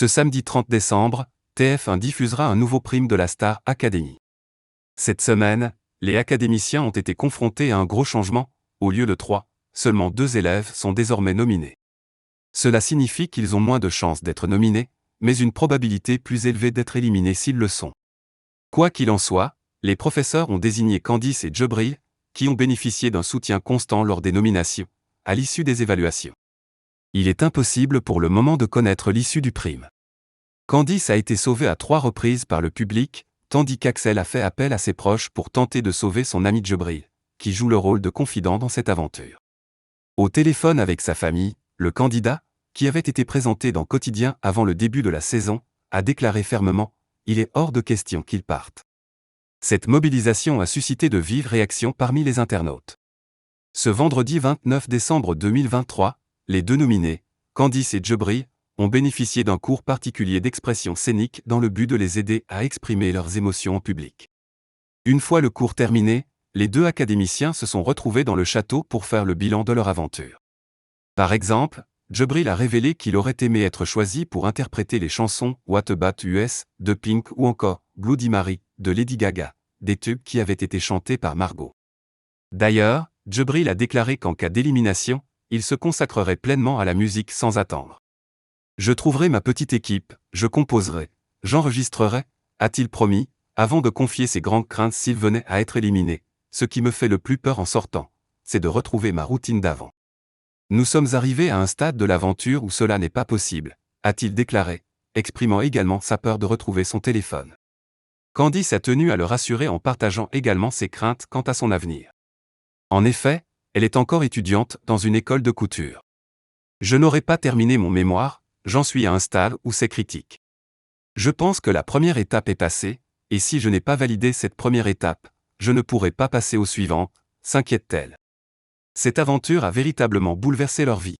Ce samedi 30 décembre, TF1 diffusera un nouveau prime de la Star Academy. Cette semaine, les académiciens ont été confrontés à un gros changement. Au lieu de 3, seulement 2 élèves sont désormais nominés. Cela signifie qu'ils ont moins de chances d'être nominés, mais une probabilité plus élevée d'être éliminés s'ils le sont. Quoi qu'il en soit, les professeurs ont désigné Candice et Djibril, qui ont bénéficié d'un soutien constant lors des nominations, à l'issue des évaluations. Il est impossible pour le moment de connaître l'issue du prime. Candice a été sauvée à 3 reprises par le public, tandis qu'Axel a fait appel à ses proches pour tenter de sauver son ami Djibril, qui joue le rôle de confident dans cette aventure. Au téléphone avec sa famille, le candidat, qui avait été présenté dans Quotidien avant le début de la saison, a déclaré fermement « Il est hors de question qu'il parte ». Cette mobilisation a suscité de vives réactions parmi les internautes. Ce vendredi 29 décembre 2023, les 2 nominés, Candice et Djibril, ont bénéficié d'un cours particulier d'expression scénique dans le but de les aider à exprimer leurs émotions en public. Une fois le cours terminé, les 2 académiciens se sont retrouvés dans le château pour faire le bilan de leur aventure. Par exemple, Djibril a révélé qu'il aurait aimé être choisi pour interpréter les chansons What About Us de Pink ou encore Bloody Mary de Lady Gaga, des tubes qui avaient été chantés par Margot. D'ailleurs, Djibril a déclaré qu'en cas d'élimination, il se consacrerait pleinement à la musique sans attendre. « Je trouverai ma petite équipe, je composerai, j'enregistrerai », a-t-il promis, avant de confier ses grandes craintes s'il venait à être éliminé. Ce qui me fait le plus peur en sortant, c'est de retrouver ma routine d'avant. Nous sommes arrivés à un stade de l'aventure où cela n'est pas possible, a-t-il déclaré, exprimant également sa peur de retrouver son téléphone. Candice a tenu à le rassurer en partageant également ses craintes quant à son avenir. En effet, elle est encore étudiante dans une école de couture. « Je n'aurai pas terminé mon mémoire, j'en suis à un stade où c'est critique. Je pense que la première étape est passée, et si je n'ai pas validé cette première étape, je ne pourrai pas passer au suivant, s'inquiète-t-elle. Cette aventure a véritablement bouleversé leur vie.